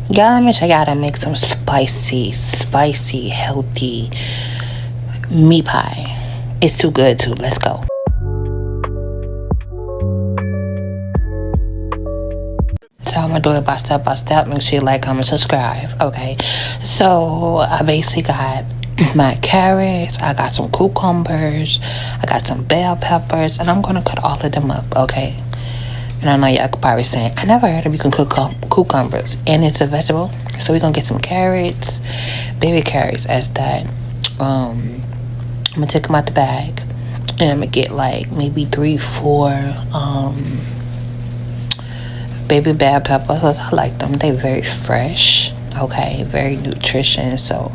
Y'all, let me show y'all how to make some spicy, healthy meat pie. It's too good too. Let's go. So I'm gonna do it by step. Make sure you like, comment, subscribe. Okay. So I basically got my carrots. I got some cucumbers. I got some bell peppers, and I'm gonna cut all of them up. Okay. And I know y'all could probably say, I never heard of you can cook cucumbers, and it's a vegetable. So we're gonna get some carrots, baby carrots as that. I'm gonna take them out the bag, and I'm gonna get like maybe 3-4 baby bell peppers. I like them. They very fresh. Okay, very nutritious. So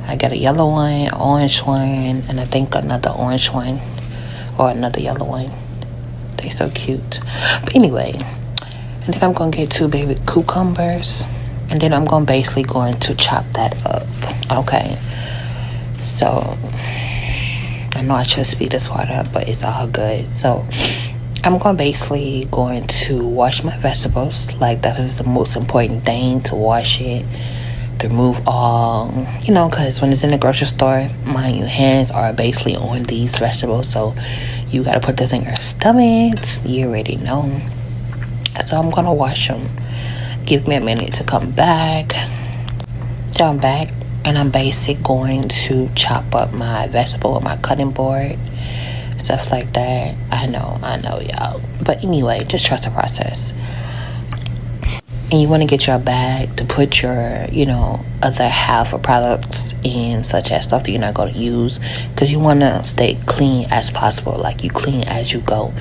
I got a yellow one, orange one, and I think another orange one or another yellow one. They so cute. But anyway, and then I'm gonna get 2 baby cucumbers, and then I'm gonna basically going to chop that up. Okay. So I know I should speed this water up, but it's all good. So I'm basically going to wash my vegetables. Like, that is the most important thing, to wash it, to remove all, because when it's in the grocery store, mind you, hands are basically on these vegetables. So you got to put this in your stomach. You already know. So I'm going to wash them. Give me a minute to come back. So I'm back, and I'm basically going to chop up my vegetable with my cutting board. Stuff like that. I know, y'all. But anyway, just trust the process. And you want to get your bag to put your, other half of products in, such as stuff that you're not going to use, because you want to stay clean as possible. Like, you clean as you go.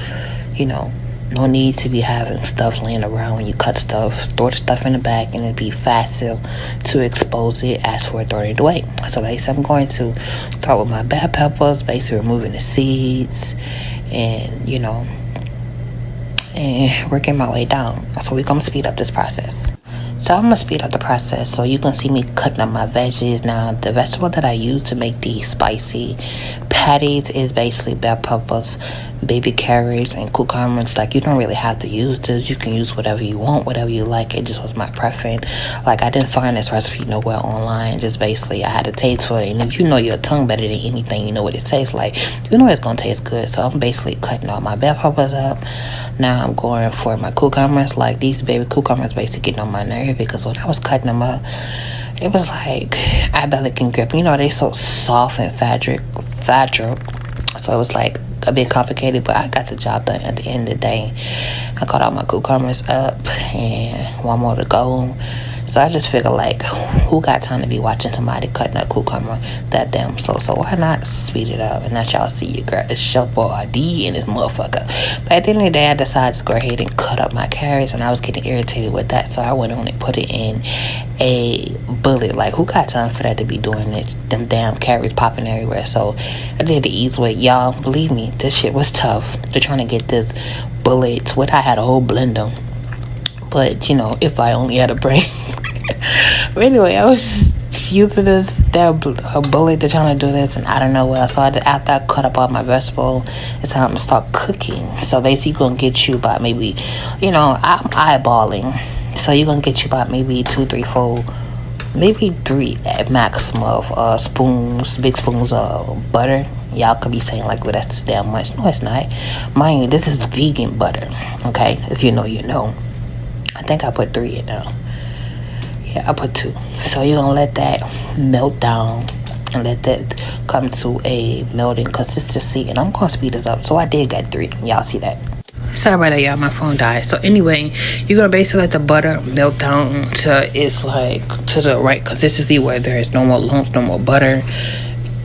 No need to be having stuff laying around when you cut stuff. Throw the stuff in the bag, and it'd be faster to expose it as for throwing it away. So basically, I'm going to start with my bell peppers, basically removing the seeds, and and working my way down. So we're gonna speed up this process. So I'm gonna speed up the process so you can see me cutting up my veggies. Now, the vegetable that I use to make these spicy patties is basically bell peppers, baby carrots, and cucumbers. Like, you don't really have to use this. You can use whatever you want, whatever you like. It just was my preference. Like, I didn't find this recipe nowhere online. Just basically, I had a taste for it. And if you know your tongue better than anything, you know what it tastes like. You know it's gonna taste good. So I'm basically cutting all my bell peppers up. Now I'm going for my cucumbers. Like, these baby cucumbers basically getting on my nerve, because when I was cutting them up, it was like I barely can grip. They so soft and fragile. So it was like a bit complicated, but I got the job done at the end of the day. I cut all my cucumbers up, and one more to go. So I just figure, like, who got time to be watching somebody cutting a cucumber that damn slow? So why not speed it up and let y'all see your girl? It's your boy D and this motherfucker. But at the end of the day, I decided to go ahead and cut up my carrots, and I was getting irritated with that. So I went on and put it in a bullet. Like, who got time for that to be doing it? Them damn carrots popping everywhere. So I did the easy way. Y'all, believe me, this shit was tough. They're trying to get this bullets. I had a whole blender. But, if I only had a brain. But anyway, I was using a bullet to trying to do this, and I don't know what. So after I cut up all my vegetable, it's time to start cooking. So basically, you're going to get you about maybe, I'm eyeballing. So you're going to get you about maybe 2, 3, 4, maybe 3 at maximum of spoons, big spoons of butter. Y'all could be saying, like, well, that's damn much. No, it's not. Mind you, this is vegan butter. Okay? If you know, you know. I think I put 3 in now. Yeah, I put 2. So you're gonna let that melt down and let that come to a melting consistency. And I'm gonna speed this up. So I did get 3. Y'all see that? Sorry about that, y'all. My phone died. So anyway, you're gonna basically let the butter melt down to it's like to the right consistency where there is no more lumps, no more butter.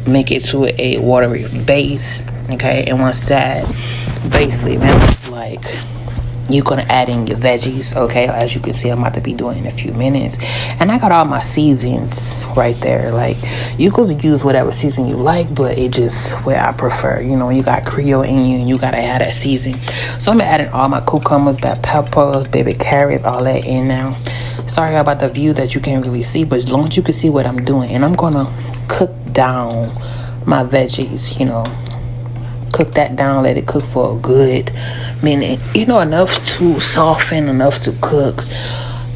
Make it to a watery base. Okay, and once that basically melts, like, you're going to add in your veggies, okay? As you can see, I'm about to be doing in a few minutes. And I got all my seasons right there. Like, you could use whatever season you like, but it just where I prefer. You got Creole in you, and you got to add that season. So I'm adding all my cucumbers, bell peppers, baby carrots, all that in now. Sorry about the view that you can't really see, but as long as you can see what I'm doing. And I'm going to cook down my veggies, cook that down, let it cook for a good minute, enough to soften, enough to cook,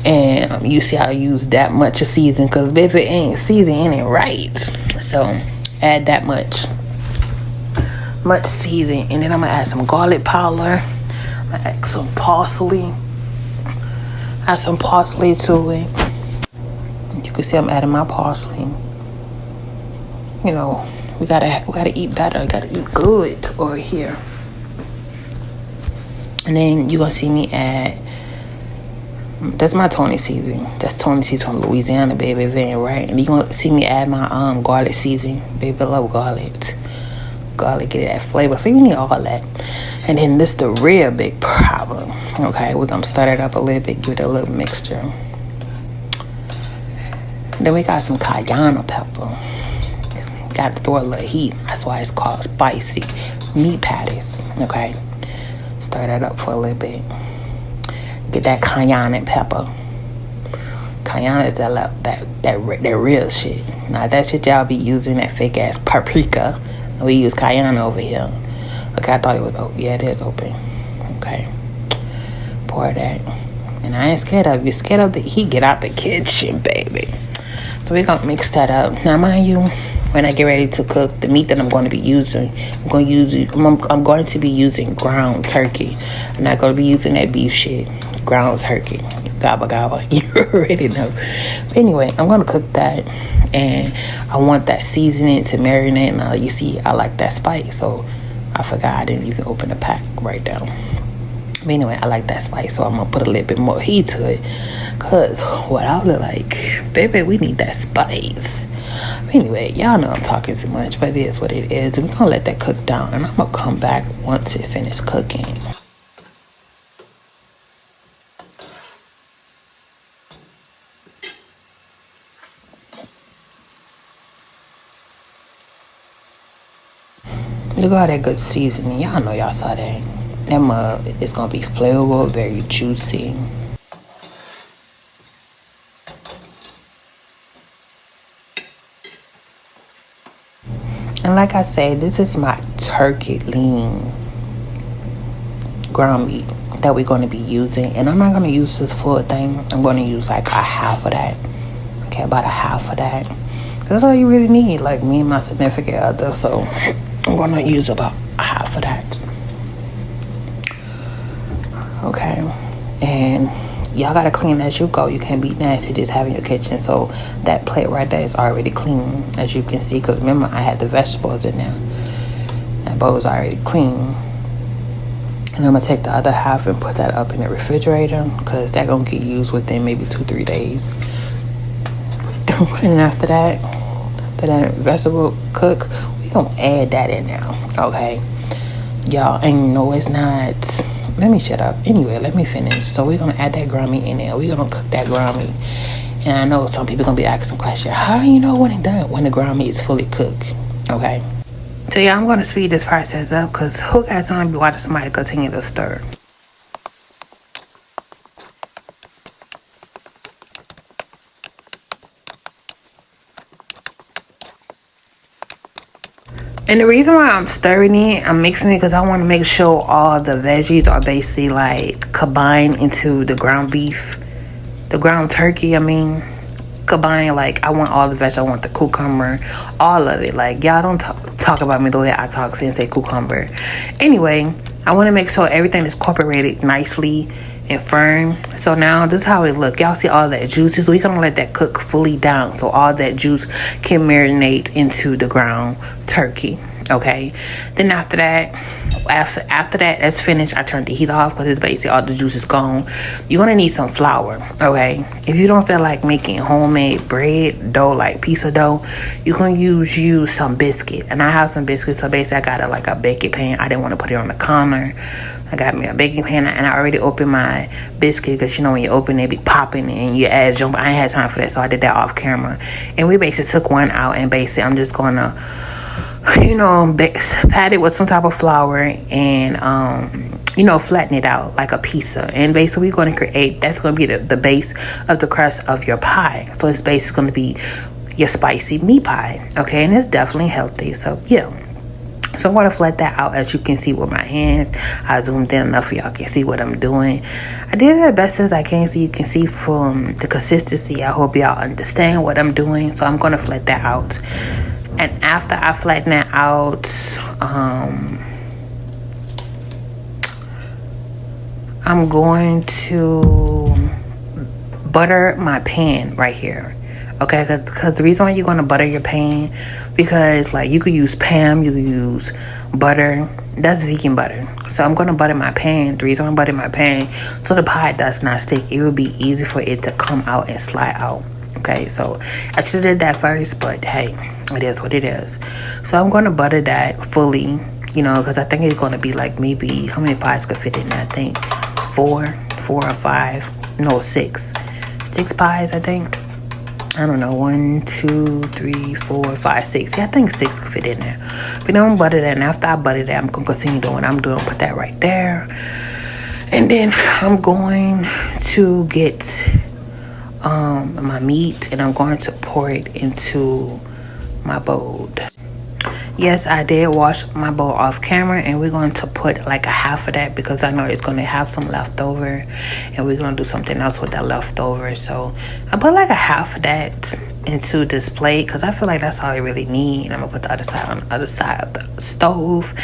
And you see I use that much of season, because if it ain't seasoned, it ain't right. So add that much season. And then I'm gonna add some garlic powder. I'm gonna add some parsley. Add some parsley to it. You can see I'm adding my parsley. You know, we gotta eat better. We gotta eat good over here. And then you're gonna see me add, that's my Tony seasoning. That's Tony seasoning from Louisiana, baby. If it ain't right. And you're gonna see me add my garlic seasoning. Baby, I love garlic. Garlic, get that flavor. So you need all that. And then this the real big problem. Okay, we're gonna stir it up a little bit, give it a little mixture. Then we got some cayenne pepper. Got to throw a little heat. That's why it's called spicy meat patties. Okay, stir that up for a little bit. Get that cayenne pepper. Cayenne is that real shit. Now that shit y'all be using, that fake ass paprika. We use cayenne over here. Okay, I thought it was open. Yeah, it is open. Okay, pour that. And I ain't scared of you. Scared of the heat? Get out the kitchen, baby. So we're gonna mix that up. Now, mind you, when I get ready to cook the meat that I'm going to be using, I'm going to be using ground turkey. I'm not going to be using that beef shit. Ground turkey. Gabba gabba. You already know. But anyway, I'm going to cook that. And I want that seasoning to marinate. Now, you see, I like that spice. So I forgot I didn't even open the pack right now. But anyway, I like that spice. So I'm going to put a little bit more heat to it. Because what I look like, baby, we need that spice. But anyway, y'all know I'm talking too much, but it is what it is. And we're going to let that cook down. And I'm going to come back once it finishes cooking. Look at all that good seasoning. Y'all know y'all saw that. That mug is going to be flavorful, very juicy. And like I said, this is my turkey lean ground meat that we're going to be using. And I'm not going to use this full thing. I'm going to use like a half of that. Okay, about a half of that. That's all you really need, like me and my significant other. So I'm going to use about a half of that. Okay. And y'all got to clean as you go. You can't be nasty just having your kitchen. So that plate right there is already clean, as you can see. Because remember, I had the vegetables in there. That bowl is already clean. And I'm going to take the other half and put that up in the refrigerator. Because that's going to get used within maybe 2-3 days. And after that vegetable cook, we going to add that in now. Okay. Y'all, and no, it's not. Let me shut up. Anyway, let me finish. So we're going to add that ground meat in there. We're going to cook that ground meat. And I know some people going to be asking questions. How do you know when it's done? When the ground meat is fully cooked. Okay. So yeah, I'm going to speed this process up because who got time to be watching somebody continue to stir? And the reason why I'm stirring it, I'm mixing it because I want to make sure all the veggies are basically like combined into the ground beef, the ground turkey. Combine, like I want all the veggies. I want the cucumber, all of it. Like y'all don't talk about me the way I talk and say cucumber. Anyway, I want to make sure everything is incorporated nicely and firm. So now this is how it look. Y'all see all that juices. We're gonna let that cook fully down so all that juice can marinate into the ground turkey. Okay. Then after that that's finished, I turn the heat off because it's basically all the juice is gone. You're gonna need some flour. Okay. If you don't feel like making homemade bread dough, like pizza dough, you can use some biscuit. And I have some biscuits. So basically I got a baking pan. I didn't want to put it on the counter. I got me a baking pan and I already opened my biscuit because you know when you open it be popping and you add jump. I ain't had time for that, so I did that off camera. And we basically took one out and basically I'm just gonna, pat it with some type of flour and flatten it out like a pizza. And basically we're gonna create, that's gonna be the base of the crust of your pie. So it's basically gonna be your spicy meat pie. Okay, and it's definitely healthy. So yeah. So I'm going to flat that out. As you can see with my hands, I zoomed in enough for y'all can see what I'm doing. I did it as best as I can so you can see from the consistency. I hope y'all understand what I'm doing. So I'm going to flat that out. And after I flatten that out, I'm going to butter my pan right here. Okay, because the reason why you're going to butter your pan, because like you could use Pam, you could use butter. That's vegan butter. So I'm going to butter my pan. The reason I'm buttering my pan, so the pie does not stick. It will be easy for it to come out and slide out. Okay, so I should have did that first, but hey, it is what it is. So I'm going to butter that fully, because I think it's going to be like maybe, how many pies could fit in there? I think four or five, no, six pies, I think. I don't know, 1, 2, 3, 4, 5, 6. Yeah, I think 6 could fit in there. But then I'm gonna butter that, and after I butter that, I'm gonna continue doing what I'm doing. Put that right there, and then I'm going to get my meat, and I'm going to pour it into my bowl. Yes, I did wash my bowl off camera, and we're going to put like a half of that because I know it's going to have some leftover, and we're going to do something else with that leftover. So I put like a half of that into this plate because I feel like that's all I really need. And I'm going to put the other side on the other side of the stove.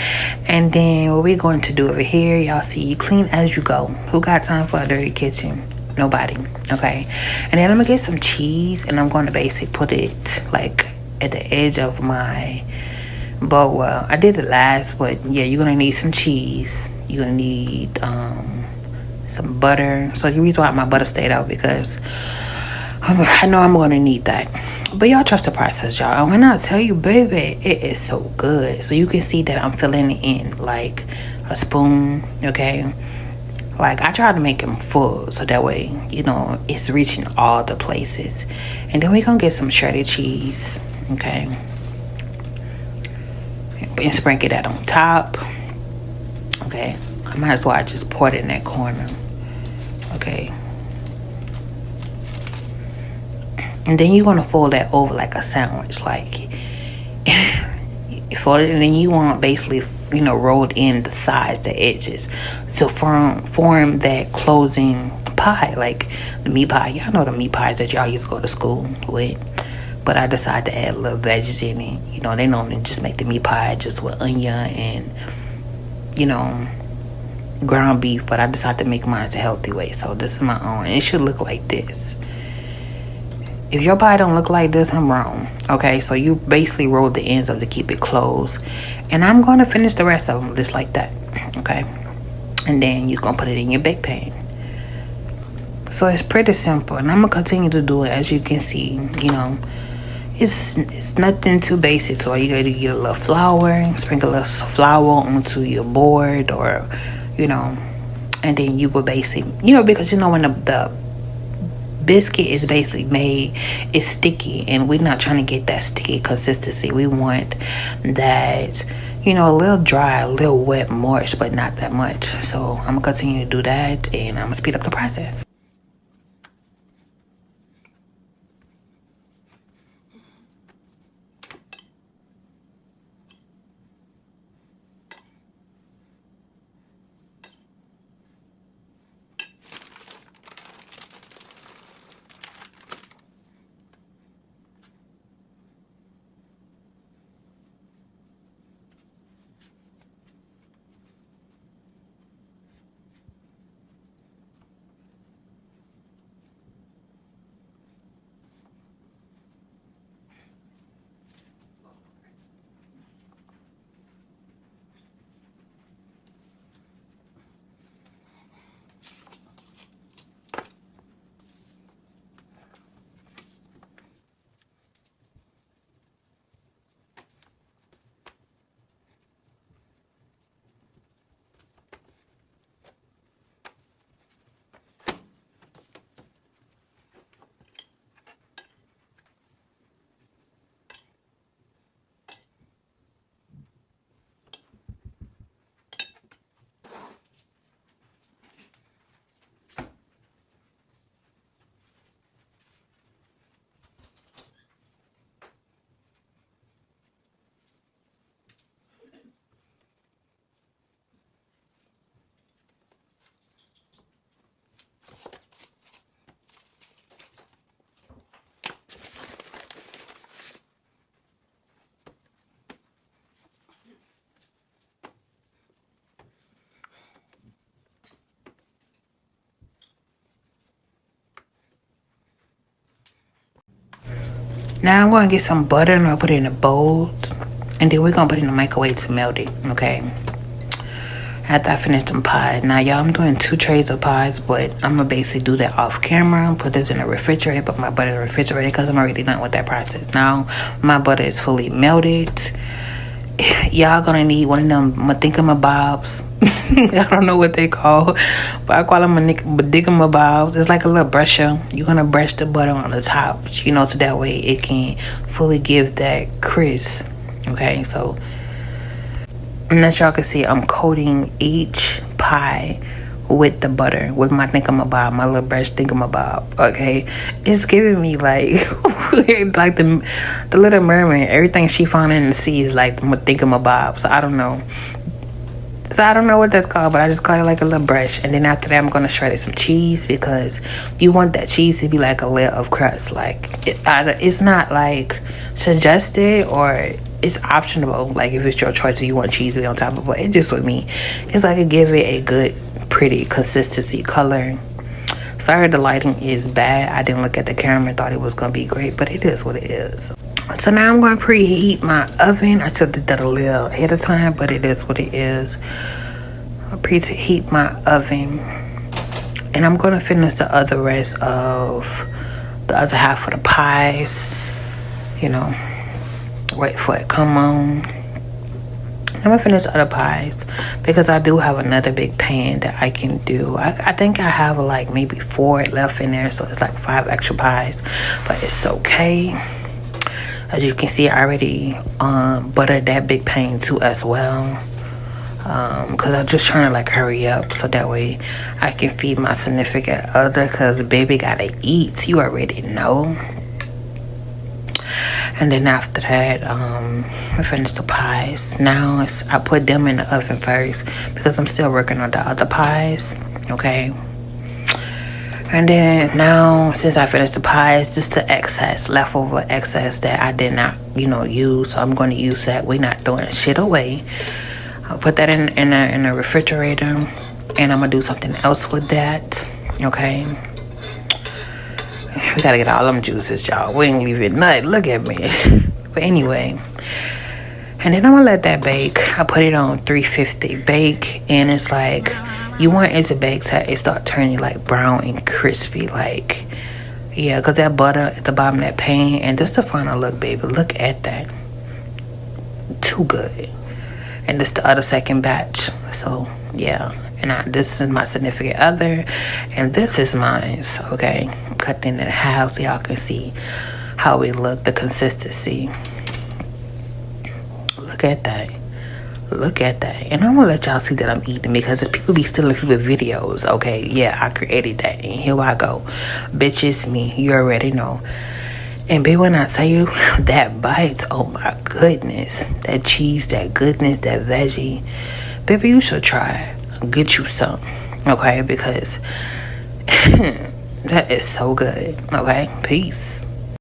And then what we're going to do over here, y'all see, you clean as you go. Who got time for a dirty kitchen? Nobody. Okay. And then I'm going to get some cheese, and I'm going to basically put it like at the edge of my bowl. Well, I did it last, but yeah, you're gonna need some cheese. You're gonna need some butter. So the reason why my butter stayed out because I know I'm gonna need that. But y'all trust the process, y'all. And when I tell you, baby, it is so good. So you can see that I'm filling it in like a spoon, okay? Like I try to make them full so that way, it's reaching all the places. And then we're gonna get some shredded cheese, okay? And sprinkle that on top. Okay, I might as well just pour it in that corner. Okay, and then you're gonna fold that over like a sandwich, like you fold it, and then you want basically rolled in the sides, the edges, to form that closing pie, like the meat pie. Y'all know the meat pies that y'all used to go to school with. But I decided to add a little veggies in it. They normally just make the meat pie just with onion and, ground beef. But I decided to make mine a healthy way. So this is my own. It should look like this. If your pie don't look like this, I'm wrong. Okay, so you basically roll the ends up to keep it closed. And I'm going to finish the rest of them just like that. Okay. And then you're going to put it in your bake pan. So it's pretty simple. And I'm going to continue to do it. As you can see, It's nothing too basic. So you gotta get a little flour, sprinkle a little flour onto your board, or and then you will basically, because when the biscuit is basically made, it's sticky, and we're not trying to get that sticky consistency. We want that, a little dry, a little wet, moist, but not that much. So I'm gonna continue to do that, and I'm gonna speed up the process. Now I'm gonna get some butter and I'll put it in a bowl, and then we're gonna put it in the microwave to melt it. Okay, after I finish them pies. Now y'all, I'm doing 2 trays of pies, but I'm gonna basically do that off camera. Put this in the refrigerator, put my butter in the refrigerator, because I'm already done with that process. Now my butter is fully melted. Y'all gonna need one of them thingamabobs. I don't know what they call, but I call them thingamabobs. It's like a little brusher. You're gonna brush the butter on the top, you know, so that way it can fully give that crisp. Okay, so as y'all can see, I'm coating each pie with the butter, with my thingamabob, my little brush thingamabob. Okay, it's giving me like like the Little Mermaid. Everything she found in the sea is like thingamabob. So I don't know. So I don't know what that's called, but I just call it like a little brush. And then after that, I'm gonna shred some cheese, because you want that cheese to be like a layer of crust. Like it's not like suggested, or it's optional. Like if it's your choice, you want cheese to be on top of it. But it just with me, it's like it give it a good, pretty consistency color. Sorry the lighting is bad. I didn't look at the camera and thought it was gonna be great, but it is what it is. So now I'm going to preheat my oven. I should have done a little ahead of time, but it is what it is. I'll preheat my oven, and I'm going to finish the other rest of the other half of the pies. You know, wait for it to come on. I'm going to finish the other pies, because I do have another big pan that I can do. I think I have like maybe 4 left in there, so it's like 5 extra pies, but it's okay. As you can see, I already buttered that big pan too as well, because I'm just trying to like hurry up so that way I can feed my significant other, because the baby gotta eat, you already know. And then after that, I finished the pies. Now I put them in the oven first, because I'm still working on the other pies. Okay, and then now, since I finished the pies, just the leftover excess that I did not, use. So I'm going to use that. We're not throwing shit away. I'll put that in the refrigerator, and I'm going to do something else with that. Okay. We got to get all them juices, y'all. We ain't leaving nothing. Look at me. But anyway. And then I'm going to let that bake. I put it on 350 bake, and it's like, you want it to bake till it start turning like brown and crispy, like, yeah, because that butter at the bottom of that pan. And this the final look, baby. Look at that. Too good. And this the other second batch. So yeah, and this is my significant other, and this is mine. Okay, I'm cutting it in half so y'all can see how we look, the consistency. Look at that. Look at that. And I'm gonna let y'all see that I'm eating, because if people be stealing people's videos, okay, yeah, I created that, and here I go. Bitch, it's me. You already know. And baby, when I tell you that bite, oh my goodness, that cheese, that goodness, that veggie, baby, you should try it. Get you some, okay, because that is so good. Okay, peace.